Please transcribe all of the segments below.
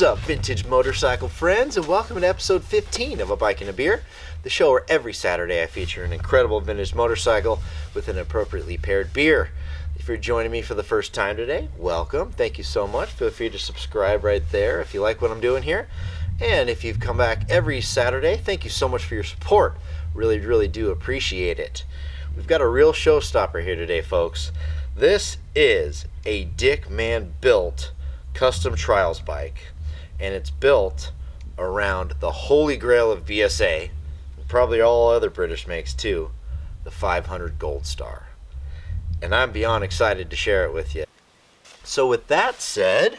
What's up, vintage motorcycle friends, and welcome to episode 15 of A Bike and a Beer, the show where every Saturday I feature an incredible vintage motorcycle with an appropriately paired beer. If you're joining me for the first time today, welcome. Thank you so much. Feel free to subscribe right there if you like what I'm doing here. And if you've come back every Saturday, thank you so much for your support. Really do appreciate it. We've got a real showstopper here today, folks. This is a Dick Mann built custom trials bike, and it's built around the holy grail of BSA, and probably all other British makes too, the 500 Gold Star. And I'm beyond excited to share it with you. So with that said,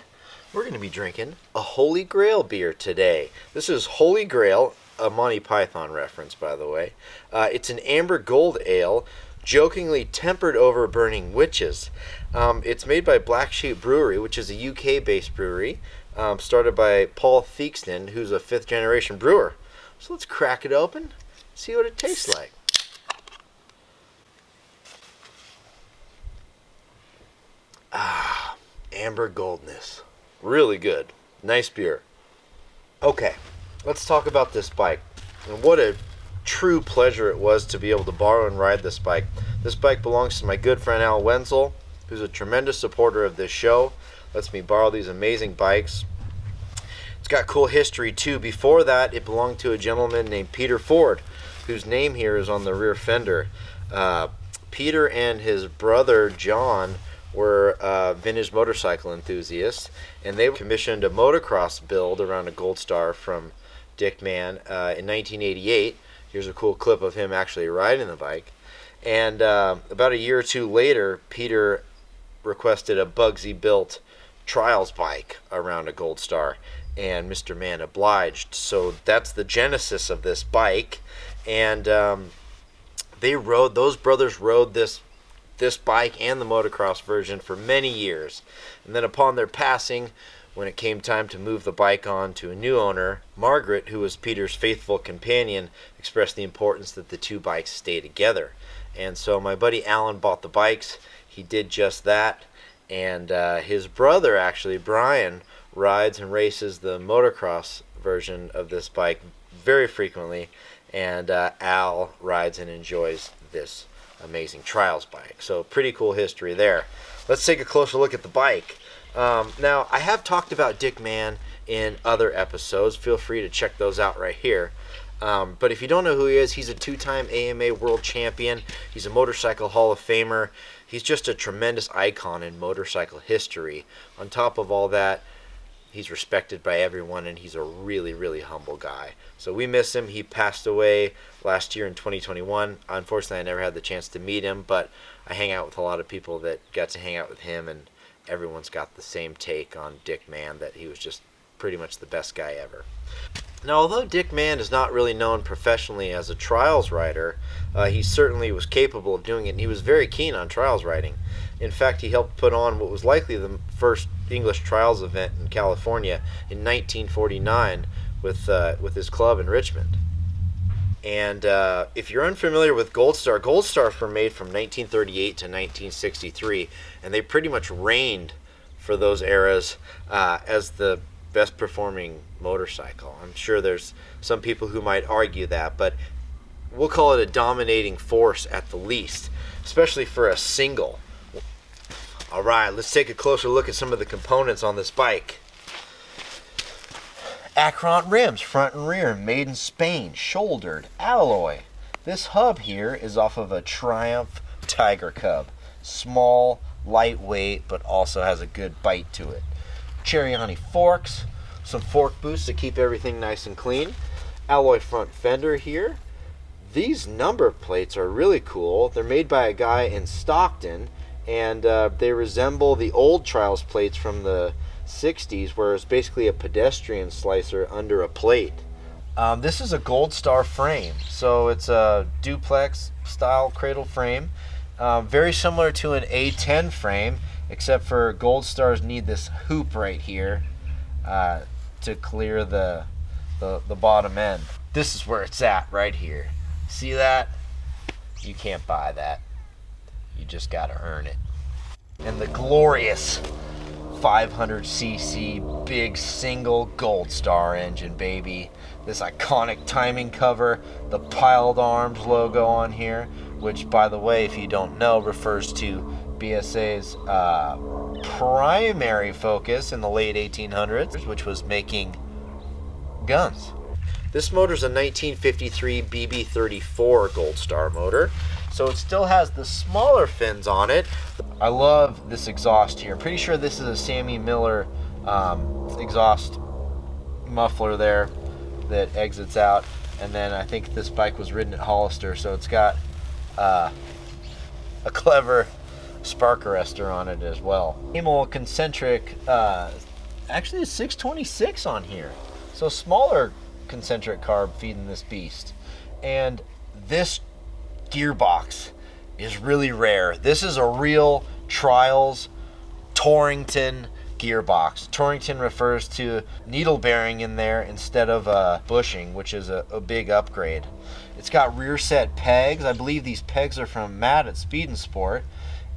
we're going to be drinking a Holy Grail beer today. This is Holy Grail, a Monty Python reference, by the way. It's an amber gold ale, jokingly tempered over burning witches. It's made by Black Sheep Brewery, which is a UK-based brewery, started by Paul Theakston, who's a fifth-generation brewer. So let's crack it open, see what it tastes like. Amber goldness. Really good. Nice beer. Okay, let's talk about this bike. And what a true pleasure it was to be able to borrow and ride this bike. This bike belongs to my good friend Al Wenzel, who's a tremendous supporter of this show. Lets me borrow these amazing bikes. It's got cool history too. Before that, it belonged to a gentleman named Peter Ford, whose name here is on the rear fender. Peter and his brother John were vintage motorcycle enthusiasts, and they commissioned a motocross build around a Gold Star from Dick Mann in 1988. Here's a cool clip of him actually riding the bike. And about a year or two later, Peter requested a Bugsy built trials bike around a Gold Star, and Mr. Mann obliged. So that's the genesis of this bike, and those brothers rode this bike and the motocross version for many years. And then upon their passing, when it came time to move the bike on to a new owner, Margaret, who was Peter's faithful companion, expressed the importance that the two bikes stay together. And so my buddy Alan bought the bikes. He did just that. And his brother, actually, Brian, rides and races the motocross version of this bike very frequently. And Al rides and enjoys this amazing trials bike. So pretty cool history there. Let's take a closer look at the bike. Now, I have talked about Dick Mann in other episodes. Feel free to check those out right here. But if you don't know who he is, he's a two-time AMA world champion. He's a motorcycle Hall of Famer. He's just a tremendous icon in motorcycle history. On top of all that, he's respected by everyone, and he's a really humble guy. So we miss him. He passed away last year in 2021. Unfortunately, I never had the chance to meet him, but I hang out with a lot of people that got to hang out with him, and everyone's got the same take on Dick Mann, that he was just pretty much the best guy ever. Now, although Dick Mann is not really known professionally as a trials rider, he certainly was capable of doing it, and he was very keen on trials riding. In fact, he helped put on what was likely the first English trials event in California in 1949 with his club in Richmond. And if you're unfamiliar with Gold Stars were made from 1938 to 1963, and they pretty much reigned for those eras as the best performing motorcycle. I'm sure there's some people who might argue that, but we'll call it a dominating force at the least, especially for a single. Alright, let's take a closer look at some of the components on this bike. Acron rims, front and rear, made in Spain, shouldered, alloy. This hub here is off of a Triumph Tiger Cub. Small, lightweight, but also has a good bite to it. Ceriani forks, some fork boosts to keep everything nice and clean. Alloy front fender here. These number plates are really cool. They're made by a guy in Stockton, and they resemble the old trials plates from the 60s, where it's basically a pedestrian slicer under a plate. This is a Gold Star frame, so it's a duplex style cradle frame, very similar to an A10 frame, except for Gold Stars need this hoop right here to clear the bottom end. This is where it's at right here. See that? You can't buy that. You just gotta earn it. And the glorious 500cc big single Gold Star engine, baby. This iconic timing cover, the piled arms logo on here, which, by the way, if you don't know, refers to BSA's primary focus in the late 1800s, which was making guns. This motor is a 1953 BB34 Gold Star motor, so it still has the smaller fins on it. I love this exhaust here. I'm pretty sure this is a Sammy Miller exhaust muffler there that exits out, and then I think this bike was ridden at Hollister, so it's got a clever spark arrestor on it as well. Camel concentric, actually a 626 on here, so smaller concentric carb feeding this beast. And this gearbox is really rare. This is a real Trials Torrington gearbox. Torrington refers to needle bearing in there instead of bushing, which is a big upgrade. It's got rear set pegs. I believe these pegs are from Matt at Speed and Sport.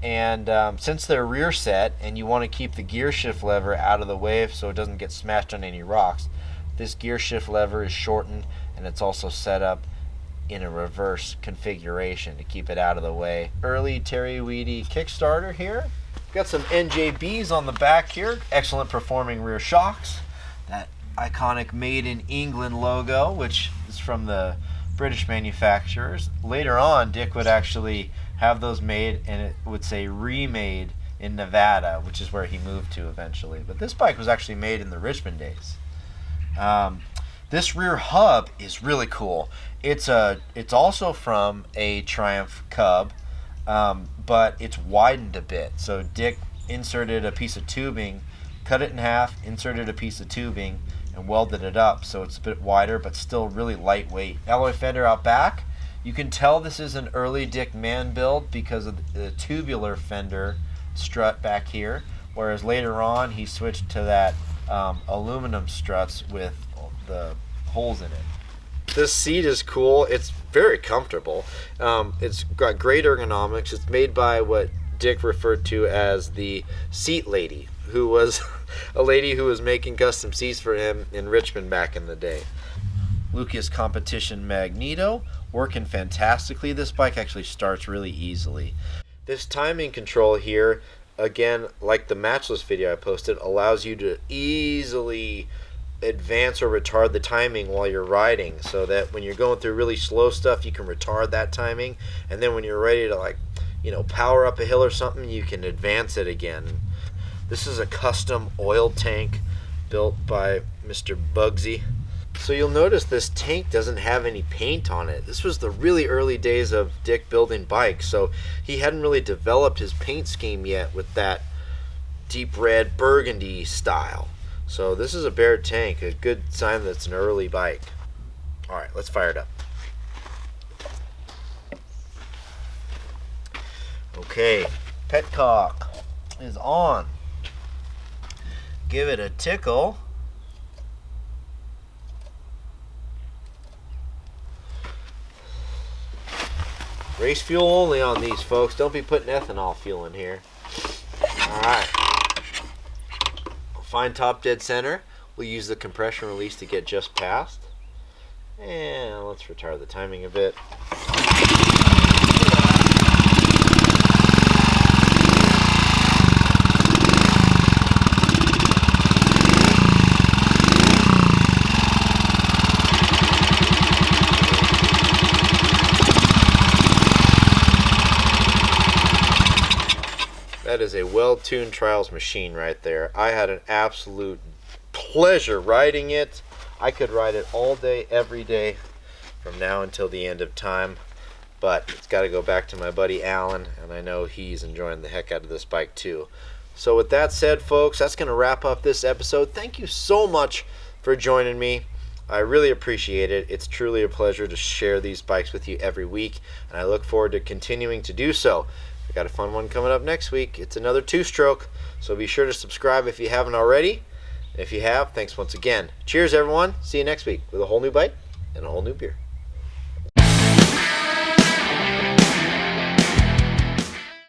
And since they're rear set and you want to keep the gear shift lever out of the way so it doesn't get smashed on any rocks, this gear shift lever is shortened, and it's also set up in a reverse configuration to keep it out of the way. Early Terry Weedy Kickstarter here. Got some NJBs on the back here. Excellent performing rear shocks. That iconic Made in England logo, which is from the British manufacturers. Later on, Dick would actually have those made, and it would say remade in Nevada, which is where he moved to eventually. But this bike was actually made in the Richmond days. This rear hub is really cool. It's also from a Triumph Cub, but it's widened a bit. So Dick inserted a piece of tubing, cut it in half, inserted a piece of tubing, and welded it up so it's a bit wider but still really lightweight. Alloy fender out back. You can tell this is an early Dick Mann build because of the tubular fender strut back here, whereas later on he switched to that aluminum struts with the holes in it. This seat is cool. It's very comfortable. It's got great ergonomics. It's made by what Dick referred to as the seat lady, who was a lady who was making custom seats for him in Richmond back in the day. Lucas Competition Magneto, working fantastically. This bike actually starts really easily. This timing control here, again, like the matchless video I posted, allows you to easily advance or retard the timing while you're riding, so that when you're going through really slow stuff you can retard that timing, and then when you're ready to power up a hill or something, you can advance it again. This is a custom oil tank built by Mr. Bugsy. So you'll notice this tank doesn't have any paint on it. This was the really early days of Dick building bikes, so he hadn't really developed his paint scheme yet with that deep red burgundy style. So this is a bare tank, a good sign that it's an early bike. Alright, let's fire it up. Okay, petcock is on. Give it a tickle. Race fuel only on these, folks. Don't be putting ethanol fuel in here. Alright. Find top dead center. We'll use the compression release to get just past. And let's retard the timing a bit. That is a well-tuned Trials machine right there. I had an absolute pleasure riding it. I could ride it all day, every day, from now until the end of time. But it's got to go back to my buddy Alan, and I know he's enjoying the heck out of this bike too. So with that said, folks, that's going to wrap up this episode. Thank you so much for joining me. I really appreciate it. It's truly a pleasure to share these bikes with you every week, and I look forward to continuing to do so. We got a fun one coming up next week. It's another two-stroke, so be sure to subscribe if you haven't already. And if you have, thanks once again. Cheers, everyone. See you next week with a whole new bike and a whole new beer.